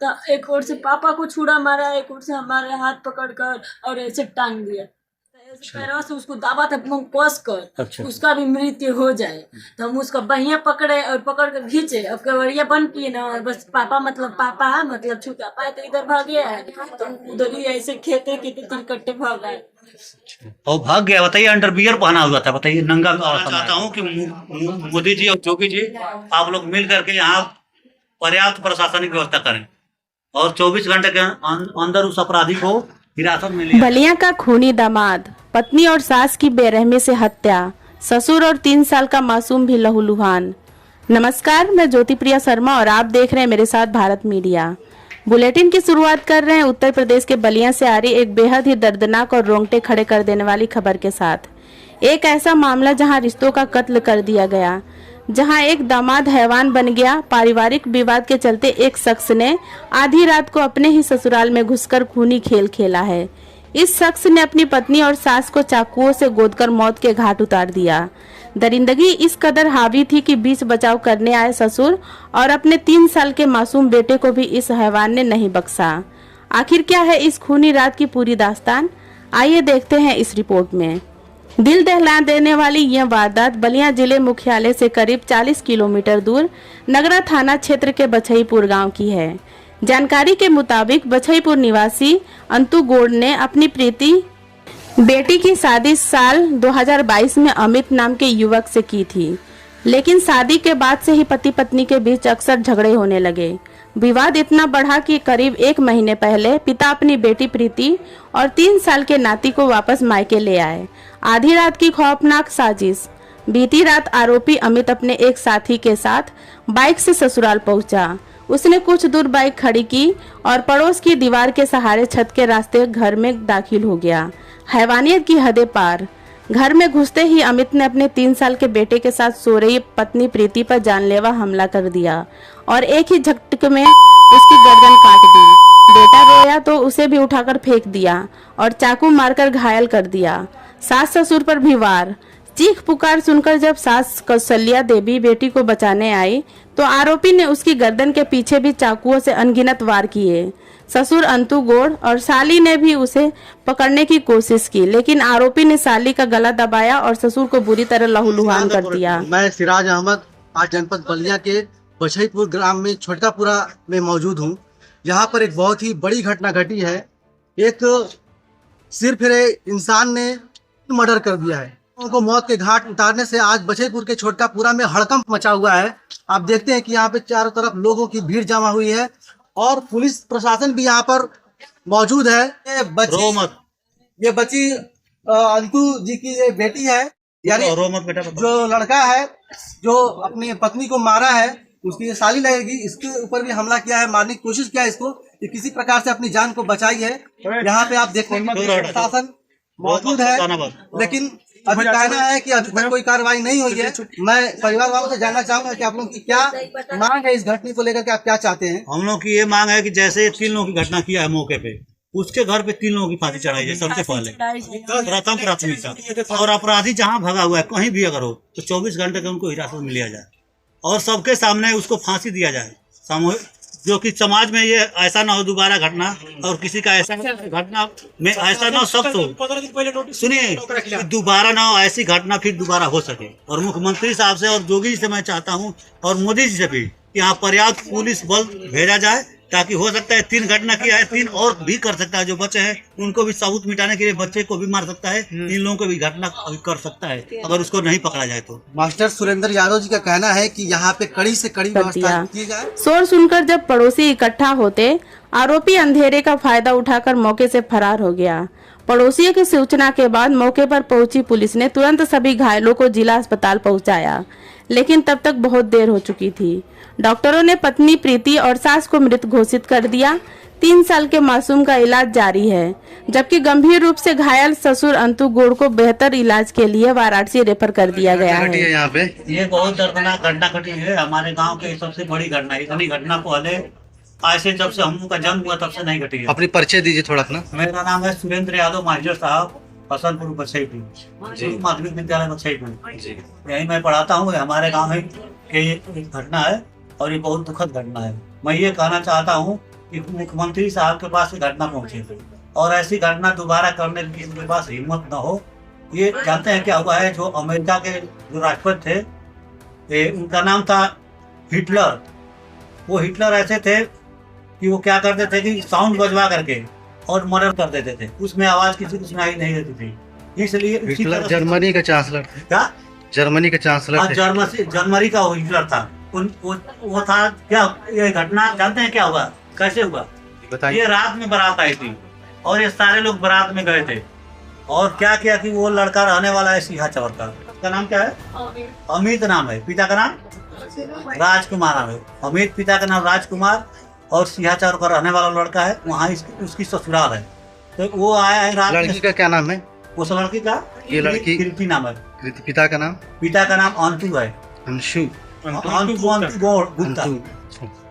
तो एक ओर से पापा को छुरा मारा, एक ओर से हमारे हाथ पकड़कर और ऐसे टांग दिया, पैरों से उसको दाबा था कस कर उसका भी मृत्यु हो जाए। तो हम उसका बहिया पकड़े और पकड़ कर खींचे, अब कवड़िया बंद किए ना, और बस पापा मतलब छुटा पाए तो इधर भाग गया है, तो उधर ही ऐसे खेते के तीन कट्टे भाग गए और भाग गया। बताइए, अंडरवियर पहना हुआ था, बताइए नंगा। चाहता हूँ कि मोदी जी और योगी जी आप लोग मिल करके यहाँ पर्याप्त प्रशासनिक व्यवस्था करें और 24 घंटे के अंदर उस अपराधी को हिरासत में लिया। बलिया का खूनी दामाद, पत्नी और सास की बेरहमी से हत्या, ससुर और 3 साल का मासूम भी लहूलुहान। नमस्कार, मैं ज्योति प्रिया शर्मा और आप देख रहे हैं मेरे साथ भारत मीडिया। बुलेटिन की शुरुआत कर रहे हैं उत्तर प्रदेश के बलिया से आ रही एक बेहद ही दर्दनाक और रोंगटे खड़े कर देने वाली खबर के साथ। एक ऐसा मामला जहां रिश्तों का कत्ल कर दिया गया, जहां एक दामाद हैवान बन गया। पारिवारिक विवाद के चलते एक शख्स ने आधी रात को अपने ही ससुराल में घुसकर खूनी खेल खेला है। इस शख्स ने अपनी पत्नी और सास को चाकुओं से गोदकर मौत के घाट उतार दिया। दरिंदगी इस कदर हावी थी कि बीच बचाव करने आए ससुर और अपने 3 साल के मासूम बेटे को भी इस हैवान ने नहीं बख्शा। आखिर क्या है इस खूनी रात की पूरी दास्तान, आइए देखते हैं इस रिपोर्ट में। दिल दहला देने वाली यह वारदात बलिया जिले मुख्यालय से करीब 40 किलोमीटर दूर नगरा थाना क्षेत्र के बछईपुर गांव की है। जानकारी के मुताबिक बछईपुर निवासी अंतु गोड़ ने अपनी प्रीति बेटी की शादी साल 2022 में अमित नाम के युवक से की थी, लेकिन शादी के बाद से ही पति पत्नी के बीच अक्सर झगड़े होने लगे। विवाद इतना बढ़ा कि करीब 1 महीने पहले पिता अपनी बेटी प्रीति और 3 साल के नाती को वापस मायके ले आए। आधी रात की खौफनाक साजिश। बीती रात आरोपी अमित अपने एक साथी के साथ बाइक से ससुराल पहुंचा। उसने कुछ दूर बाइक खड़ी की और पड़ोस की दीवार के सहारे छत के रास्ते घर में दाखिल हो गया। हैवानियत की हदें पार। घर में घुसते ही अमित ने अपने 3 साल के बेटे के साथ सो रही पत्नी प्रीति पर जानलेवा हमला कर दिया और एक ही झटके में उसकी गर्दन काट दी। बेटा रोया तो उसे भी उठाकर फेंक दिया और चाकू मारकर घायल कर दिया। सास ससुर पर भी वार। चीख पुकार सुनकर जब सास कौशल्या देवी बेटी को बचाने आई तो आरोपी ने उसकी गर्दन के पीछे भी चाकुओं से अनगिनत वार किए। ससुर अंतु गोड़ और साली ने भी उसे पकड़ने की कोशिश की, लेकिन आरोपी ने साली का गला दबाया और ससुर को बुरी तरह लहूलुहान कर दिया। मैं सिराज अहमद आज जनपद बलिया के बछईपुर ग्राम में छोटकापुरा में मौजूद हूँ। यहाँ पर एक बहुत ही बड़ी घटना घटी है। एक सिर फिरे इंसान ने मर्डर कर दिया है। उनको मौत के घाट उतारने से आज बछईपुर के छोटकापुरा में हड़कंप मचा हुआ है। आप देखते हैं कि यहाँ पे चारों तरफ लोगों की भीड़ जमा हुई है और पुलिस प्रशासन भी यहाँ पर मौजूद है। ये बच्ची अंतु जी की ये बेटी है, यानी जो लड़का है जो अपनी पत्नी को मारा है उसकी ये साली लगेगी। इसके ऊपर भी हमला किया है, मारने की कोशिश किया है इसको, कि किसी प्रकार से अपनी जान को बचाई है। यहाँ पे आप देखते हैं प्रशासन मौजूद है, लेकिन अभी कहना है कि अभी तक कोई कार्रवाई नहीं हुई है। मैं परिवार वालों से जानना चाहूंगा कि आप लोगों की क्या मांग है इस घटना को लेकर के, आप क्या चाहते हैं? हम लोग की ये मांग है कि जैसे 3 लोगों की घटना किया है मौके पे, उसके घर पे 3 लोगों की फांसी चढ़ाई जाए सबसे पहले, प्रथम प्राथमिकता। और अपराधी जहाँ भगा हुआ है कहीं भी अगर हो तो 24 घंटे के उनको हिरासत में लिया जाए और सबके सामने उसको फांसी दिया जाए सामूहिक, जो कि समाज में ये ऐसा ना हो दोबारा घटना और किसी का ऐसा घटना में ऐसा ना हो, सख्त हो। सुनिए, दोबारा ना हो ऐसी घटना फिर दोबारा हो सके। और मुख्यमंत्री साहब से और योगी जी से मैं चाहता हूँ और मोदी जी से भी यहाँ पर्याप्त पुलिस बल भेजा जाए, ताकि हो सकता है 3 घटना किया है, 3 और भी कर सकता है। जो बच्चे हैं उनको भी सबूत मिटाने के लिए बच्चे को भी मार सकता है, 3 लोगों को भी घटना कर सकता है अगर उसको नहीं पकड़ा जाए तो। मास्टर सुरेंद्र यादव जी का कहना है कि यहाँ पे कड़ी से कड़ी व्यवस्था की जाए। शोर सुनकर जब पड़ोसी इकट्ठा होते, आरोपी अंधेरे का फायदा उठाकर मौके से फरार हो गया। पड़ोसियों की सूचना के बाद मौके पर पहुंची पुलिस ने तुरंत सभी घायलों को जिला अस्पताल पहुंचाया, लेकिन तब तक बहुत देर हो चुकी थी। डॉक्टरों ने पत्नी प्रीति और सास को मृत घोषित कर दिया। 3 साल के मासूम का इलाज जारी है, जबकि गंभीर रूप से घायल ससुर अंतु गोड़ को बेहतर इलाज के लिए वाराणसी रेफर कर दिया गया है। यहाँ पे ये बहुत दर्दनाक घटना घटी है हमारे गांव की, सबसे बड़ी घटना। इतनी घटना पहले ऐसे जब से हम लोग का जन्म हुआ तब से नहीं घटी है। अपनी परिचय दीजिए थोड़ा अपना। मेरा नाम है सुरेंद्र यादव, मास्टर साहब, हसनपुर बछईपुर माध्यमिक विद्यालय बछईपुर, यही मैं पढ़ाता हूँ। हमारे गाँव में ये घटना है और ये बहुत दुखद घटना है। मैं ये कहना चाहता हूँ एक मुख्यमंत्री साहब के पास ये घटना पहुंची थी और ऐसी घटना दोबारा करने की इनके पास हिम्मत न हो। ये जानते हैं क्या हुआ है, जो अमेरिका के जो राष्ट्रपति थे उनका नाम था हिटलर। वो हिटलर ऐसे थे कि वो क्या करते थे कि साउंड बजवा करके और मर्डर कर देते थे, उसमें आवाज किसी को सुनाई नहीं देती थी। इसलिए उसी तरह जर्मनी का चांसलर थे। क्या जर्मनी का चांसलर थे। जर्मनी का वो हिटलर था। वो था क्या, ये घटना जानते हैं क्या हुआ, कैसे हुआ? बताइए। ये रात में बारात आई थी और ये सारे लोग बारात में गए थे और क्या किया कि वो लड़का रहने वाला है सिंहाचौर का। उसका नाम क्या है? अमित नाम है। पिता का नाम राजकुमार नाम है। अमित पिता का नाम राजकुमार और सिंहाचौर का रहने वाला लड़का है। वहाँ उसकी ससुराल है। तो वो आया है रात। लड़की का क्या नाम है? उस लड़की का ये लड़की कृति नाम है। पिता का नाम? पिता का नाम अंशु है। अंशु गुप्ता।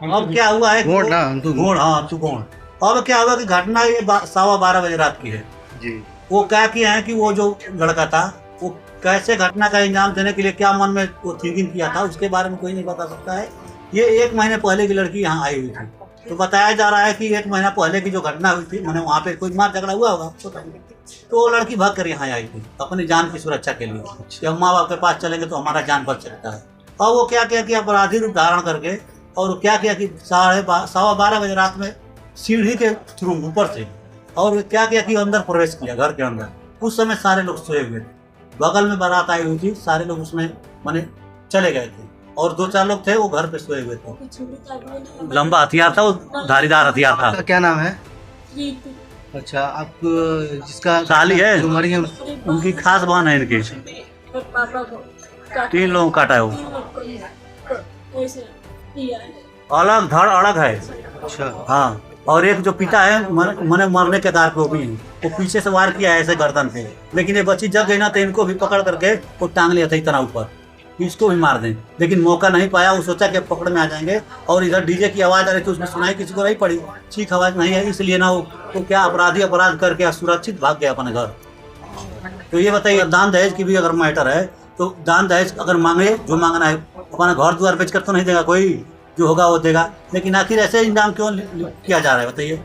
अब क्या हुआ है, गोड़ ना अंशु गोड़, हाँ अंशु गोड़। अब क्या हुआ कि घटना ये 12:15 बजे रात की है जी। वो क्या किया है कि वो जो लड़का था वो कैसे घटना का इंजाम देने के लिए क्या मन में वो थिंकिंग किया था उसके बारे में कोई नहीं बता सकता है। ये 1 महीने पहले की लड़की यहाँ आई हुई थी। तो बताया जा रहा है कि 1 महीना पहले की जो घटना हुई थी, मैंने वहाँ पे कोई मार झगड़ा हुआ होगा तो वो लड़की भाग कर यहाँ आई थी अपनी जान की सुरक्षा के लिए कि हम माँ बाप के पास चलेंगे तो हमारा जान बच सकता है। और वो क्या किया कि अपराधी रूप धारण करके और क्या किया कि 12:15 बजे रात में सीढ़ी के थ्रू ऊपर से और क्या किया कि अंदर प्रवेश किया घर के अंदर। उस समय सारे लोग सोए हुए थे, बगल में बारात आई हुई थी, सारे लोग उसमें माने चले गए थे और 2-4 लोग थे वो घर पे सोए हुए थे। लंबा हथियार था, वो धारीदार हथियार था। क्या नाम है? अच्छा, आप जिसका साली है, जो मरी है उनकी खास बहन है इनकी। पापा को 3 लोगों को काटा है वो। अलग धड़ अलग है। अच्छा हाँ, और एक जो पिता है मने मरने के आधार पे वो भी है। वो पीछे से वार किया है ऐसे गर्दन पे, लेकिन ये बच्ची जग गई ना तो इनको भी पकड़ करके वो टांग लिया था इतना ऊपर, इसको भी मार दें, लेकिन मौका नहीं पाया। वो सोचा कि अब पकड़ में आ जाएंगे और इधर डीजे की आवाज आ रही थी, उसमें सुनाई किसी को नहीं पड़ी, चीख आवाज नहीं है, इसलिए ना वो तो क्या अपराधी अपराध करके सुरक्षित भाग गया अपने घर। तो ये बताइए, दान दहेज की भी अगर मैटर है तो दान दहेज अगर मांगे, जो मांगना है अपना घर द्वार बेच कर तो नहीं देगा कोई, जो होगा वो देगा, लेकिन आखिर ऐसे इंजाम क्यों किया जा रहा है बताइए?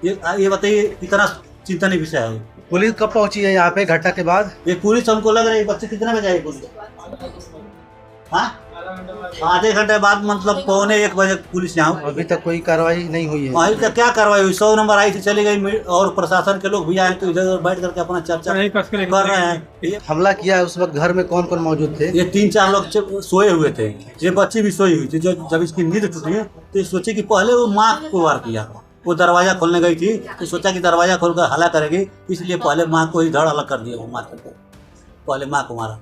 ये बताइए, इतना चिंतनीय विषय है। पुलिस कब पहुंची है यहाँ पे घटना के बाद? ये पुलिस हमको लग रहा है बच्चे कितने बजे आई पुलिस? हाँ, आधे घंटे बाद, मतलब 12:45 बजे पुलिस यहाँ। अभी तक कोई कार्रवाई नहीं हुई है? अभी तक क्या कार्रवाई हुई? 100 नंबर आई थी, चली गई और प्रशासन के लोग भी आए तो इधर बैठ करके अपना चर्चा कर रहे हैं। हमला किया है उस वक्त घर में कौन कौन मौजूद थे? ये 3-4 लोग सोए हुए थे, ये बच्ची भी सोई हुई थी। जो जब इसकी नींद टूटी तो ये सोची कि पहले वो माँ को वार किया। वो दरवाजा खोलने गई थी तो सोचा कि दरवाजा खोलकर हला करेगी, इसलिए पहले माँ को ही धड़ अलग कर दिया। वो मार करके पहले माँ को मारा।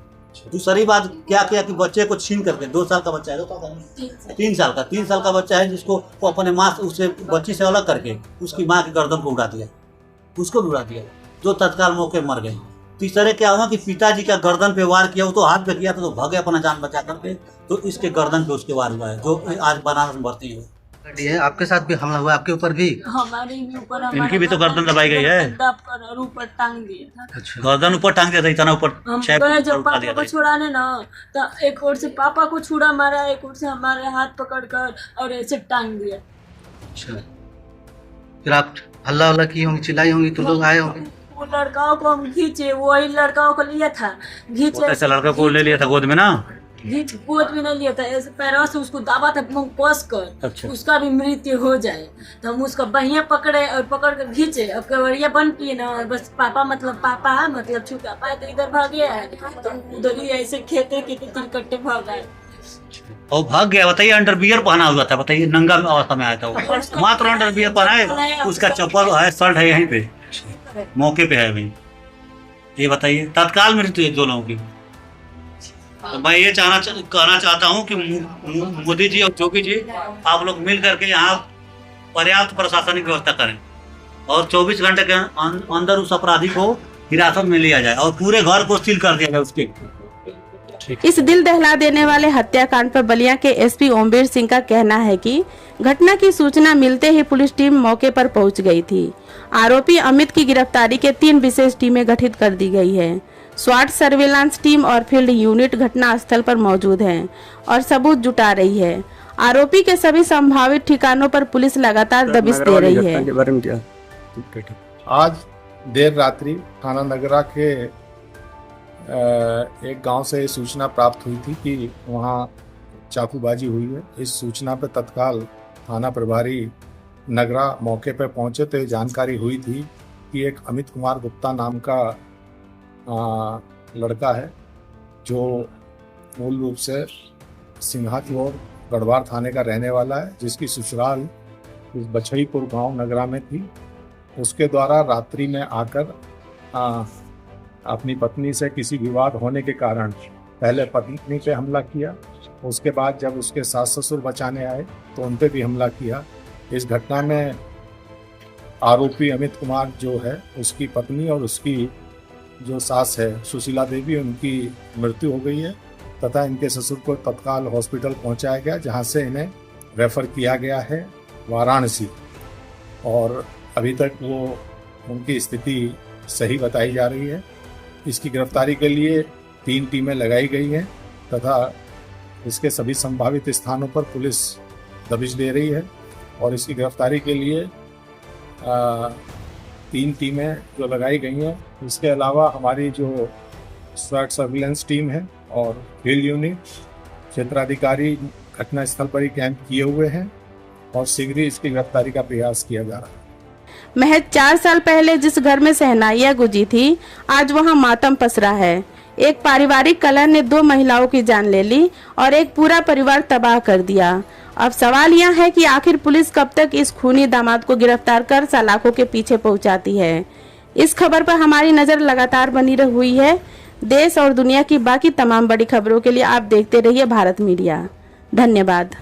दूसरी बात क्या किया कि बच्चे को छीन करके, 2 साल का बच्चा है, 3 साल का बच्चा है, जिसको वो अपने माँ उसे बच्ची से अलग करके उसकी माँ की गर्दन को उड़ा दिया, उसको भी उड़ा दिया, जो तत्काल मौके मर गए। तीसरे क्या हुआ कि पिताजी का गर्दन पे वार किया, वो तो हाथ पे किया था तो भागे अपना जान बचा करके, तो इसके गर्दन पे उसके वार हुआ है, जो आज बनारस में भर्ती है। आपके साथ भी हमला हुआ, आपके ऊपर भी? हमारे भी ऊपर, इनकी भी तो गर्दन दबाई गई है, ऊपर टांग दिया था। अच्छा, गर्दन ऊपर टांग दिया था, इतना ऊपर। हम गए जब पापा को छुड़ाने ना, तो एक ओर से पापा को छुड़ा मारा, एक ओर से हमारे हाथ पकड़ कर और ऐसे टांग दिया। अच्छा, फिर आप हल्ला हल्ला की होंगी, चिल्लाई होंगी तो लोग आए होंगे? वो लड़काओं को हम खींचे, वही लड़काओं को लिया था, ऐसा लड़का को ले लिया था गोद में ना, गोद में नहीं लिया था, ऐसे पैरों से उसको दाबा था कस कर। अच्छा। उसका भी मृत्यु हो जाए तो हम उसका बहिया पकड़े और पकड़ कर खींचे। अब कवरिया बन पिए ना, बस पापा मतलब छुटा पाए तो इधर भाग गया है, तो उधर ही ऐसे खेते के 3 कट्टे भाग गए और भाग गया। बताइए, अंडरवियर पहना हुआ था, बताइए, नंगा अवस्था में आया था वो, मात्र अंडरवियर पहना है, उसका चप्पल है, शर्ट है यहीं पे, मौके पे है अभी। ये बताइए, तत्काल मृत्यु है 2 लोगों की। तो मैं ये कहना चाहता हूँ कि मोदी जी और योगी जी, आप लोग मिल करके यहाँ पर्याप्त प्रशासनिक व्यवस्था करें और 24 घंटे के अंदर उस अपराधी को हिरासत में लिया जाए और पूरे घर को सील कर दिया जाए उसके। इस दिल दहला देने वाले हत्याकांड पर बलिया के एसपी ओमवीर सिंह का कहना है कि घटना की सूचना मिलते ही पुलिस टीम मौके पर पहुंच गई थी। आरोपी अमित की गिरफ्तारी के 3 विशेष टीमें गठित कर दी गई है। स्वाट सर्वेलांस टीम और फील्ड यूनिट घटना स्थल पर मौजूद हैं और सबूत जुटा रही है। आरोपी के सभी संभावित ठिकानों पर पुलिस लगातार दबिश दे रही है। आज देर रात्रि थाना नगरा के एक गांव से सूचना प्राप्त हुई थी कि वहां चाकूबाजी हुई है। इस सूचना पर तत्काल थाना प्रभारी नगरा मौके पर पहुंचे तो ये जानकारी हुई थी कि एक अमित कुमार गुप्ता नाम का लड़का है जो मूल रूप से सिंघाती और गढ़वार थाने का रहने वाला है, जिसकी ससुराल इस बछईपुर गांव नगरा में थी। उसके द्वारा रात्रि में आकर अपनी पत्नी से किसी विवाद होने के कारण पहले पत्नी पे हमला किया, उसके बाद जब उसके सास ससुर बचाने आए तो उन पे भी हमला किया। इस घटना में आरोपी अमित कुमार जो है उसकी पत्नी और उसकी जो सास है सुशीला देवी, उनकी मृत्यु हो गई है तथा इनके ससुर को तत्काल हॉस्पिटल पहुंचाया गया, जहां से इन्हें रेफर किया गया है वाराणसी और अभी तक वो उनकी स्थिति सही बताई जा रही है। इसकी गिरफ्तारी के लिए 3 टीमें लगाई गई हैं तथा इसके सभी संभावित स्थानों पर पुलिस दबिश दे रही है और इसकी गिरफ्तारी के लिए 3 टीमें जो लगाई गई हैं। इसके अलावा हमारी जो स्वैट सर्विलेंस टीम है और फील्ड यूनिट क्षेत्राधिकारी घटना स्थल पर ही कैंप किए हुए हैं और शीघ्र ही इसकी गिरफ्तारी का प्रयास किया जा रहा है। महज 4 साल पहले जिस घर में शहनाइयां गुजी थी, आज वहां मातम पसरा है। एक पारिवारिक कलह ने 2 महिलाओं की जान ले ली और एक पूरा परिवार तबाह कर दिया। अब सवाल यह है कि आखिर पुलिस कब तक इस खूनी दामाद को गिरफ्तार कर सलाखों के पीछे पहुंचाती है। इस खबर पर हमारी नजर लगातार बनी हुई है। देश और दुनिया की बाकी तमाम बड़ी खबरों के लिए आप देखते रहिए भारत मीडिया। धन्यवाद।